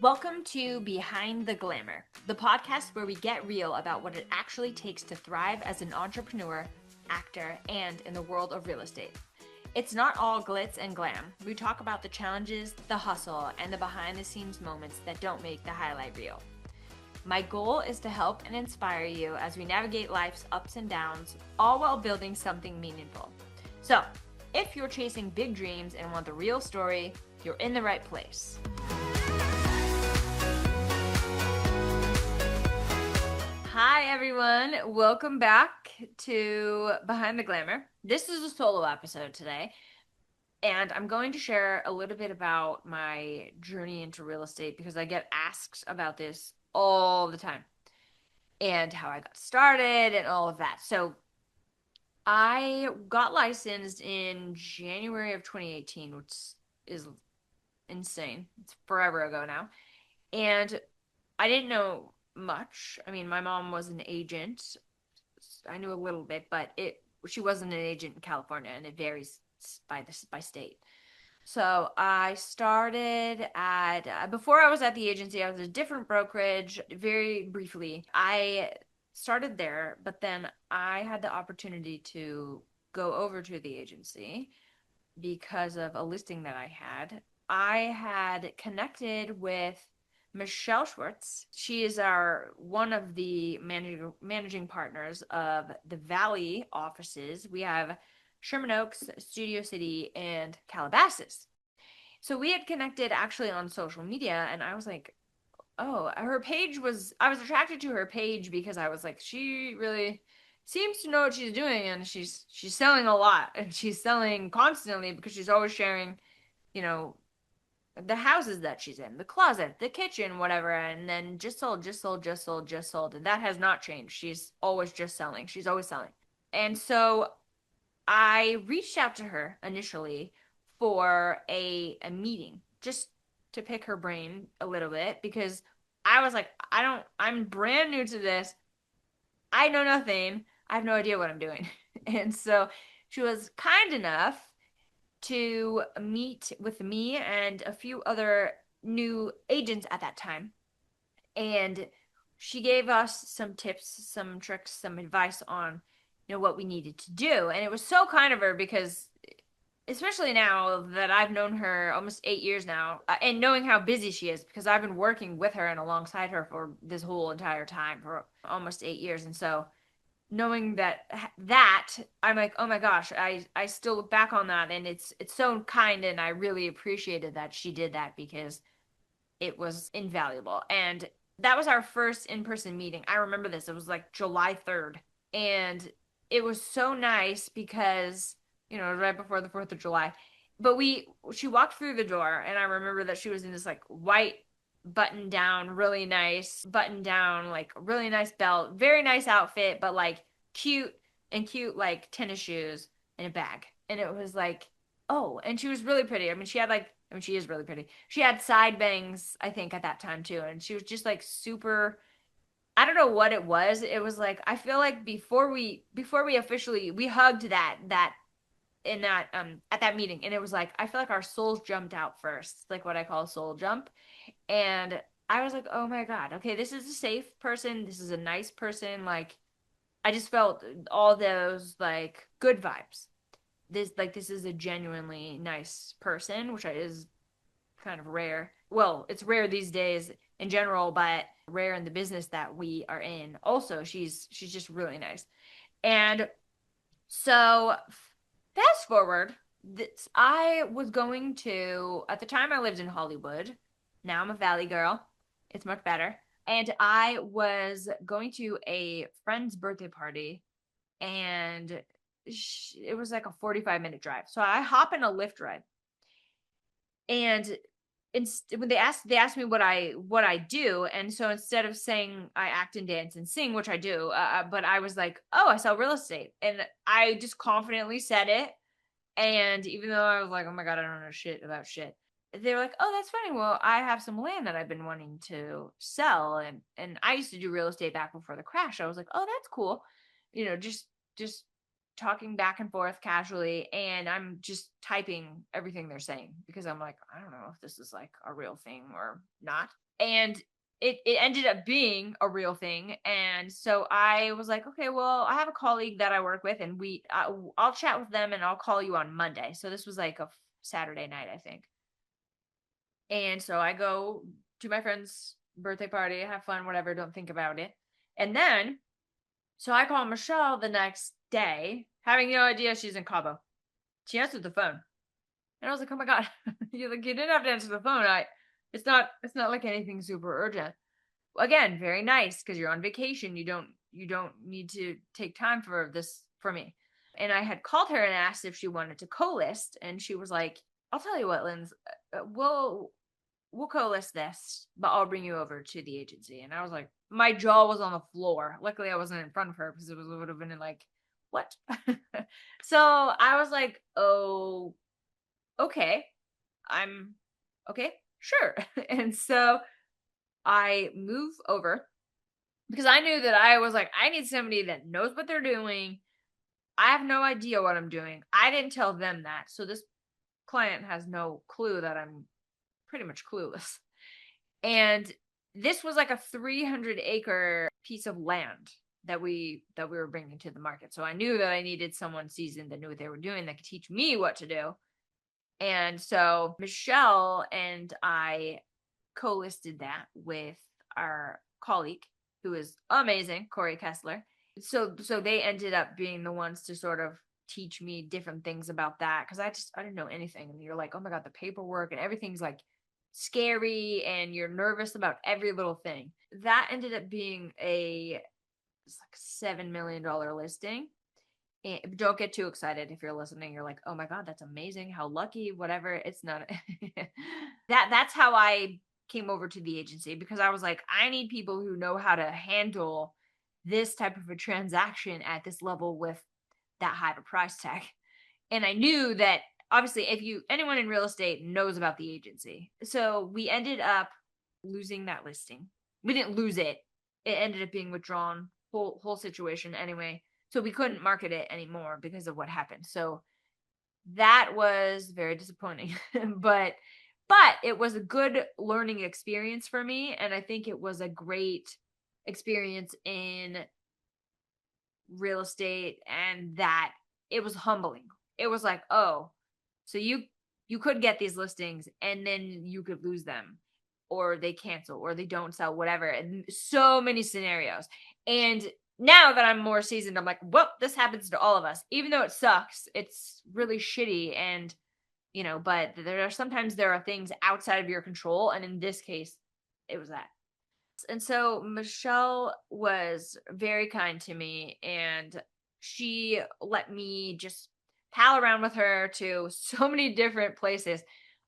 Welcome to Behind the Glamour, the podcast where we get real about what it actually takes to thrive as an entrepreneur, actor, and in the world of real estate. It's not all glitz and glam. We talk about the challenges, the hustle, and the behind the scenes moments that don't make the highlight reel. My goal is to help and inspire you as we navigate life's ups and downs, all while building something meaningful. So, if you're chasing big dreams and want the real story, you're in the right place. Hi everyone, welcome back to Behind the Glamour. This is a solo episode today, and I'm going to share a little bit about my journey into real estate because I get asked about this all the time and how I got started and all of that. So I got licensed in January of 2018, which is insane. It's forever ago now. And I didn't know much. I mean, my mom was an agent. I knew a little bit, but she wasn't an agent in California, and it varies by state. So I started at before I was at the agency, I was at a different brokerage. Very briefly, I started there, but then I had the opportunity to go over to the agency because of a listing that I had. I had connected with Michelle Schwartz. She is one of the managing partners of the Valley offices. We have Sherman Oaks, Studio City, and Calabasas. So we had connected actually on social media, and I was like, oh, I was attracted to her page because I was like, she really seems to know what she's doing, and she's selling a lot, and she's selling constantly because she's always sharing, you know, the houses that she's in, the closet, the kitchen, whatever, and then just sold, just sold, just sold, just sold. And that has not changed. She's always just selling. She's always selling. And so I reached out to her initially for a meeting just to pick her brain a little bit because I was like, I'm brand new to this. I know nothing. I have no idea what I'm doing. And so she was kind enough to meet with me and a few other new agents at that time. And she gave us some tips, some tricks, some advice on, what we needed to do. And it was so kind of her because especially now that I've known her almost 8 years now, and knowing how busy she is, because I've been working with her and alongside her for this whole entire time for almost 8 years. And so knowing that I'm like, oh my gosh, I still look back on that, and it's so kind, and I really appreciated that she did that because it was invaluable. And that was our first in-person meeting. I remember this. It was like July 3rd, and it was so nice because right before the 4th of July. But she walked through the door, and I remember that she was in this like white button down, really nice button down, like really nice belt, very nice outfit, but like cute like tennis shoes and a bag. And it was like, oh, and she was really pretty. I mean, she is really pretty. She had side bangs, I think, at that time too. And she was just like super, I don't know what it was. It was like, I feel like before we officially, we hugged that in that at that meeting, and it was like I feel like our souls jumped out first, like what I call a soul jump. And I was like, oh my God, okay, this is a safe person. This is a nice person. Like, I just felt all those like good vibes. This is a genuinely nice person, which is kind of rare. Well, it's rare these days in general, but rare in the business that we are in. Also, she's just really nice. And so fast forward, I was going to, at the time I lived in Hollywood. Now I'm a Valley girl. It's much better. And I was going to a friend's birthday party, and it was like a 45-minute drive. So I hop in a Lyft ride. And when they asked me what I do, and so instead of saying I act and dance and sing, which I do, but I was like, oh, I sell real estate, and I just confidently said it. And even though I was like, oh my God, I don't know shit about shit, they were like, oh, that's funny. Well, I have some land that I've been wanting to sell, and I used to do real estate back before the crash. I was like, oh, that's cool. Just talking back and forth casually, and I'm just typing everything they're saying because I'm like, I don't know if this is like a real thing or not. And it ended up being a real thing. And so I was like, okay, well, I have a colleague that I work with, and I'll chat with them and I'll call you on Monday. So this was like a Saturday night, I think. And so I go to my friend's birthday party, have fun, whatever, don't think about it. And then, so I call Michelle the next day, having no idea she's in Cabo. She answered the phone. And I was like, oh my God, you didn't have to answer the phone. It's not like anything super urgent. Again, very nice because you're on vacation. You don't need to take time for this for me. And I had called her and asked if she wanted to co-list, and she was like, I'll tell you what, Linz, we'll co-list this, but I'll bring you over to the agency. And I was like, my jaw was on the floor. Luckily, I wasn't in front of her because it would have been like, what? So I was like, oh, okay, I'm okay, sure. And so I move over because I knew that I was like, I need somebody that knows what they're doing. I have no idea what I'm doing. I didn't tell them that. So this client has no clue that I'm pretty much clueless. And this was like a 300-acre piece of land that we were bringing to the market. So I knew that I needed someone seasoned that knew what they were doing that could teach me what to do. And so Michelle and I co-listed that with our colleague, who is amazing, Corey Kessler. So they ended up being the ones to sort of teach me different things about that, because I didn't know anything. And you're like, oh my God, the paperwork and everything's like scary and you're nervous about every little thing. That ended up being it's like $7 million listing. And don't get too excited if you're listening. You're like, oh my God, that's amazing. How lucky, whatever. It's not. That's how I came over to the agency, because I was like, I need people who know how to handle this type of a transaction at this level with that high of a price tag. And I knew that obviously anyone in real estate knows about the agency. So we ended up losing that listing. We didn't lose it. It ended up being withdrawn, whole situation anyway. So we couldn't market it anymore because of what happened. So that was very disappointing. but it was a good learning experience for me, and I think it was a great experience in real estate, and that it was humbling. It was like, oh, so you could get these listings and then you could lose them, or they cancel, or they don't sell, whatever. And so many scenarios. And now that I'm more seasoned, I'm like, well, this happens to all of us. Even though it sucks, it's really shitty. And, but sometimes there are things outside of your control. And in this case, it was that. And so Michelle was very kind to me, and she let me just pal around with her to so many different places.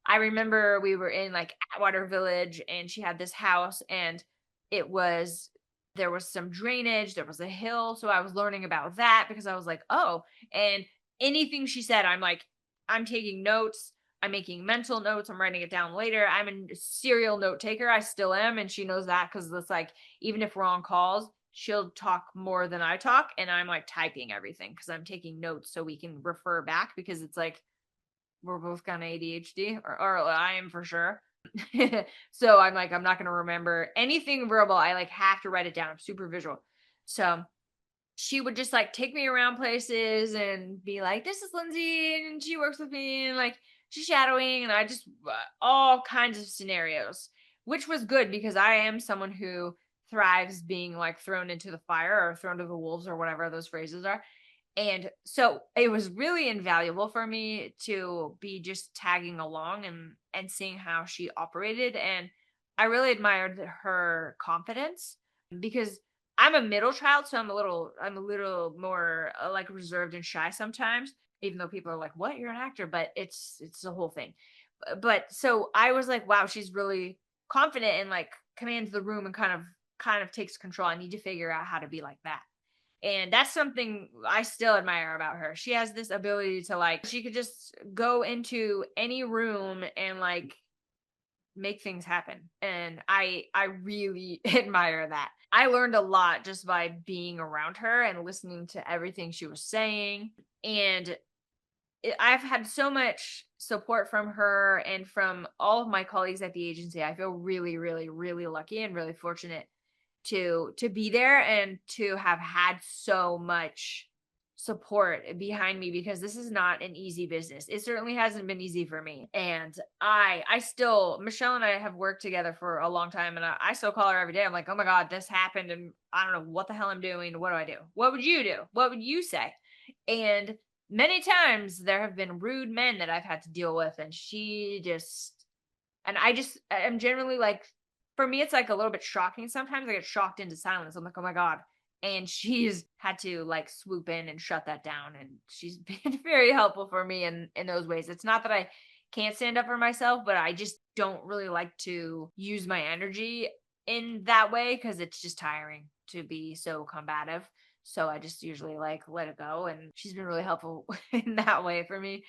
I remember we were in like Atwater Village, and she had this house, and there was some drainage, there was a hill. So I was learning about that because I was like, oh, and anything she said, I'm taking notes. I'm making mental notes. I'm writing it down later. I'm a serial note taker. I still am. And she knows that, because it's like, even if we're on calls, she'll talk more than I talk. And I'm like typing everything because I'm taking notes so we can refer back, because it's like, we're both kind of ADHD, or I am for sure. So I'm like, I'm not going to remember anything verbal. I like have to write it down. I'm super visual. So she would just like take me around places and be like, this is Lindsay and she works with me, and like she's shadowing, and I just all kinds of scenarios, which was good because I am someone who thrives being like thrown into the fire or thrown to the wolves or whatever those phrases are. And so it was really invaluable for me to be just tagging along and seeing how she operated. And I really admired her confidence, because I'm a middle child, so I'm a little more like reserved and shy sometimes, even though people are like, "What? You're an actor?" But it's the whole thing. But so I was like, "Wow, she's really confident and like commands the room and kind of takes control. I need to figure out how to be like that." And that's something I still admire about her. She has this ability to like, she could just go into any room and like make things happen. And I really admire that. I learned a lot just by being around her and listening to everything she was saying. And I've had so much support from her and from all of my colleagues at the agency. I feel really, really, really lucky and really fortunate to be there and to have had so much support behind me, because this is not an easy business. It certainly hasn't been easy for me. And I still, Michelle and I have worked together for a long time, and I still call her every day. I'm like, oh my God, this happened and I don't know what the hell I'm doing. What do I do? What would you do? What would you say? And many times there have been rude men that I've had to deal with, and I'm generally like, for me, it's like a little bit shocking. Sometimes I get shocked into silence. I'm like, oh my God. And she's had to like swoop in and shut that down. And she's been very helpful for me in those ways. It's not that I can't stand up for myself, but I just don't really like to use my energy in that way, because it's just tiring to be so combative. So I just usually like let it go. And she's been really helpful in that way for me.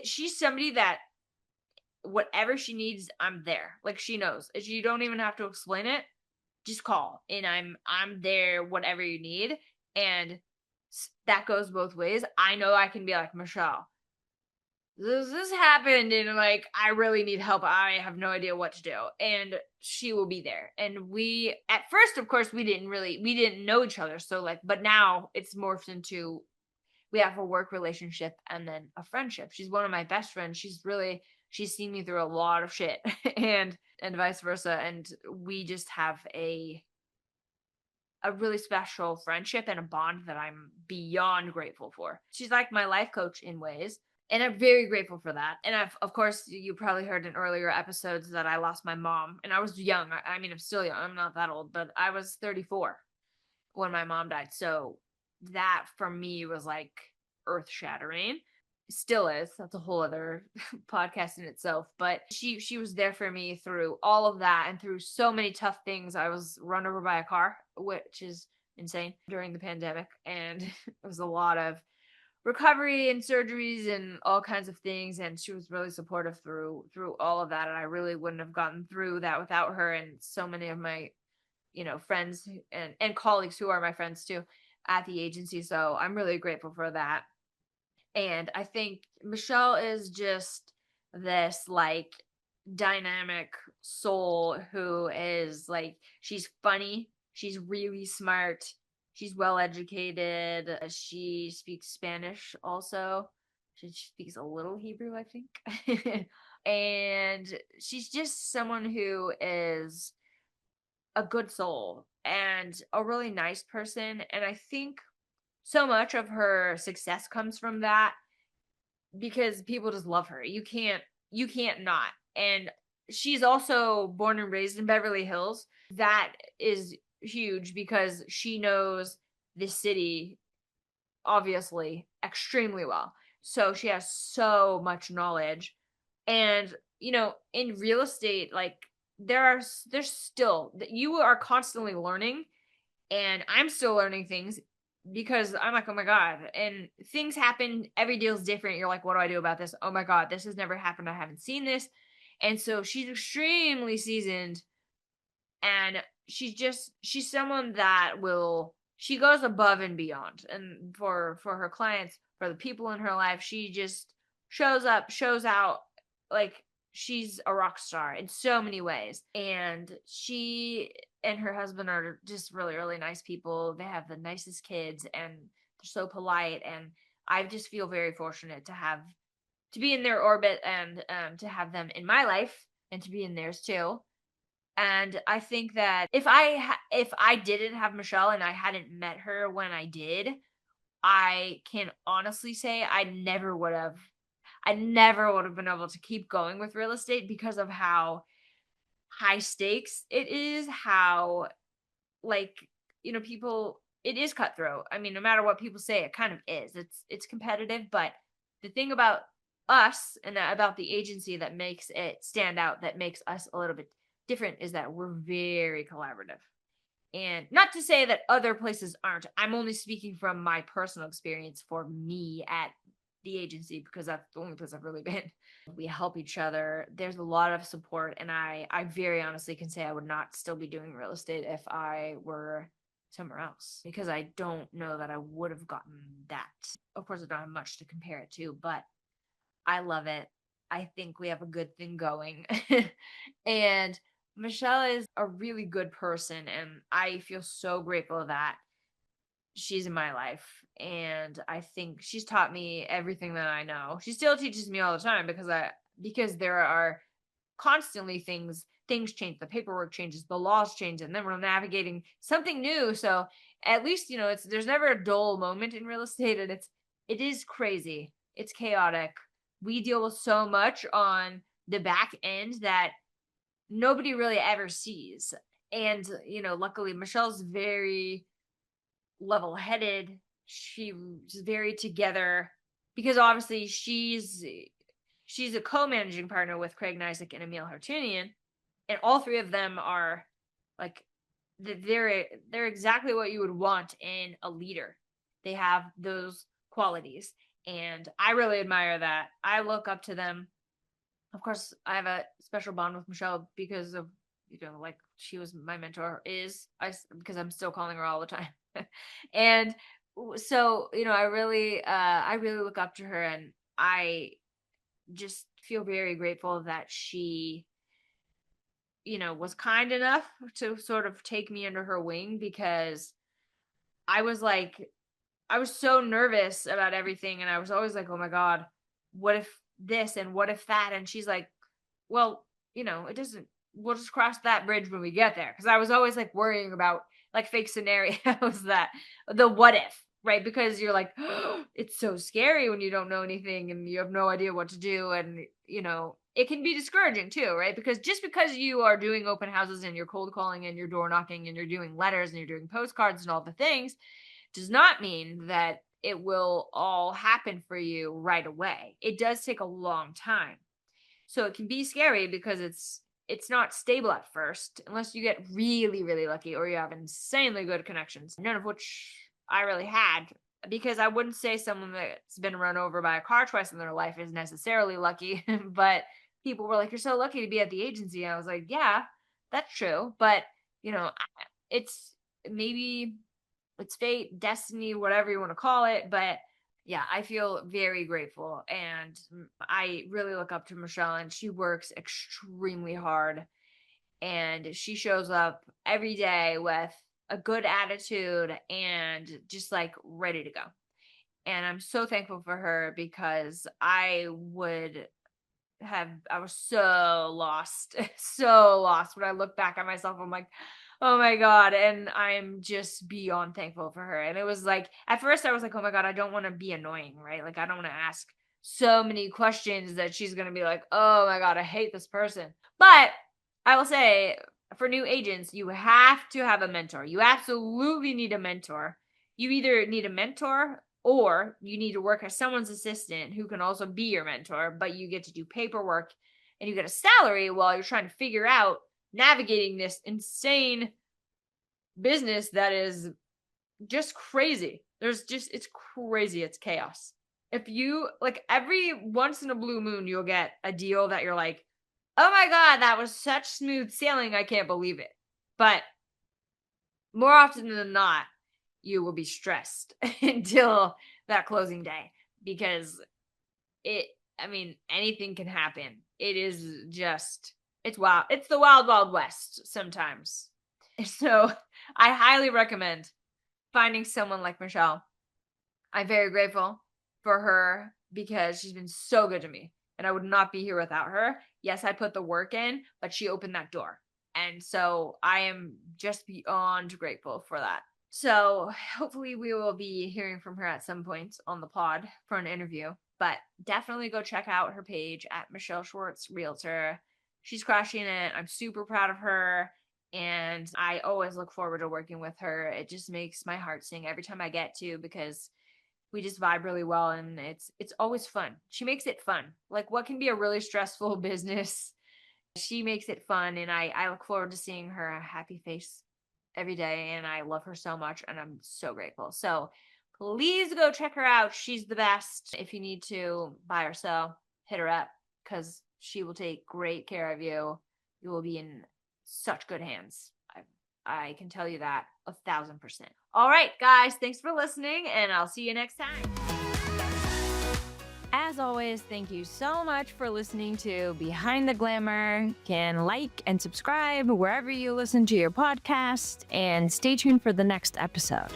She's somebody that whatever she needs, I'm there. Like, she knows. You don't even have to explain it. Just call and I'm there whatever you need. And that goes both ways. I know I can be like, Michelle, this happened and like I really need help. I have no idea what to do. And she will be there. And we at first, of course, we didn't know each other. So like, but now it's morphed into, we have a work relationship and then a friendship. She's one of my best friends. She's seen me through a lot of shit and vice versa. And we just have a really special friendship and a bond that I'm beyond grateful for. She's like my life coach in ways. And I'm very grateful for that. And of course, you probably heard in earlier episodes that I lost my mom and I was young. I mean, I'm still young. I'm not that old, but I was 34 when my mom died. So that for me was like earth shattering. Still is. That's a whole other podcast in itself. But she was there for me through all of that and through so many tough things. I was run over by a car, which is insane, during the pandemic. And it was a lot of recovery and surgeries and all kinds of things. And she was really supportive through all of that. And I really wouldn't have gotten through that without her. And so many of my friends and colleagues who are my friends too at the agency. So I'm really grateful for that. And I think Michelle is just this like dynamic soul who is like, she's funny, she's really smart, she's well educated, she speaks Spanish also. She speaks a little Hebrew, I think. And she's just someone who is a good soul and a really nice person. And I think so much of her success comes from that, because people just love her. You can't not. And she's also born and raised in Beverly Hills. That is huge because she knows the city obviously extremely well. So she has so much knowledge. And in real estate, like there's still that you are constantly learning, and I'm still learning things because I'm like, oh my God. And things happen. Every deal is different. You're like, what do I do about this? Oh my God, this has never happened. I haven't seen this. And so she's extremely seasoned, and she's someone that she goes above and beyond. And for her clients, for the people in her life, she just shows up, shows out. Like, she's a rock star in so many ways. And she and her husband are just really, really nice people. They have the nicest kids and they're so polite. And I just feel very fortunate to be in their orbit and to have them in my life and to be in theirs too. And I think that if I didn't have Michelle and I hadn't met her when I did, I can honestly say I never would have been able to keep going with real estate, because of how high stakes it is, how like, people, it is cutthroat. I mean, no matter what people say, it kind of is. It's competitive, but the thing about us and about the agency that makes it stand out, that makes us a little bit different, is that we're very collaborative. And not to say that other places aren't. I'm only speaking from my personal experience for me at the agency because that's the only place I've really been. We help each other. There's a lot of support, and I very honestly can say I would not still be doing real estate if I were somewhere else, because I don't know that I would have gotten that. Of course, I don't have much to compare it to, but I love it. I think we have a good thing going. And Michelle is a really good person, and I feel so grateful that she's in my life. And I think she's taught me everything that I know. She still teaches me all the time because there are constantly things change, the paperwork changes, the laws change, and then we're navigating something new. So at least, it's there's never a dull moment in real estate, and it is crazy. It's chaotic. We deal with so much on the back end that nobody really ever sees. And luckily Michelle's very level-headed. She's very together because obviously she's a co-managing partner with Craig Nizick and Emil Hartunian, and all three of them are like they're exactly what you would want in a leader. They have those qualities, and I really admire that. I look up to them. Of course, I have a special bond with Michelle because of like she was my mentor because I'm still calling her all the time. And so I really look up to her, and I just feel very grateful that she was kind enough to sort of take me under her wing, because I was so nervous about everything, and I was always like, oh my God, what if this and what if that? And she's like, well, it doesn't, we'll just cross that bridge when we get there. Because I was always like worrying about like fake scenarios, that the what if, right? Because you're like, oh, it's so scary when you don't know anything and you have no idea what to do. And, it can be discouraging too, right? Because just because you are doing open houses and you're cold calling and you're door knocking and you're doing letters and you're doing postcards and all the things, does not mean that it will all happen for you right away. It does take a long time. So it can be scary because it's not stable at first unless you get really, really lucky or you have insanely good connections, none of which I really had, because I wouldn't say someone that's been run over by a car twice in their life is necessarily lucky. But people were like, you're so lucky to be at the agency. And I was like, yeah, that's true. But, it's maybe it's fate, destiny, whatever you want to call it. But yeah, I feel very grateful, and I really look up to Michelle, and she works extremely hard, and she shows up every day with a good attitude and just like ready to go. And I'm so thankful for her, because I was so lost, so lost. When I look back at myself, I'm like, oh my God. And I'm just beyond thankful for her. And it was like, at first I was like, oh my God, I don't want to be annoying, right? Like, I don't want to ask so many questions that she's going to be like, oh my God, I hate this person. But I will say, for new agents, you have to have a mentor. You absolutely need a mentor. You either need a mentor or you need to work as someone's assistant who can also be your mentor, but you get to do paperwork and you get a salary while you're trying to figure out navigating this insane business that is just crazy. It's crazy. It's chaos. If you like, every once in a blue moon, you'll get a deal that you're like, oh my God, that was such smooth sailing. I can't believe it. But more often than not, you will be stressed until that closing day, because anything can happen. It's wild. It's the wild, wild west sometimes. So I highly recommend finding someone like Michelle. I'm very grateful for her because she's been so good to me, and I would not be here without her. Yes, I put the work in, but she opened that door. And so I am just beyond grateful for that. So hopefully we will be hearing from her at some point on the pod for an interview, but definitely go check out her page at Michelle Schwartz Realtor. She's crushing it. I'm super proud of her, and I always look forward to working with her. It just makes my heart sing every time I get to, because we just vibe really well, and it's always fun. She makes it fun. Like, what can be a really stressful business, she makes it fun, and I look forward to seeing her happy face every day, and I love her so much, and I'm so grateful. So please go check her out. She's the best. If you need to buy or sell, hit her up because she will take great care of you. You will be in such good hands. I can tell you that 1,000%. All right, guys, thanks for listening, and I'll see you next time. As always, thank you so much for listening to Behind the Glamour. You can like and subscribe wherever you listen to your podcast, and stay tuned for the next episode.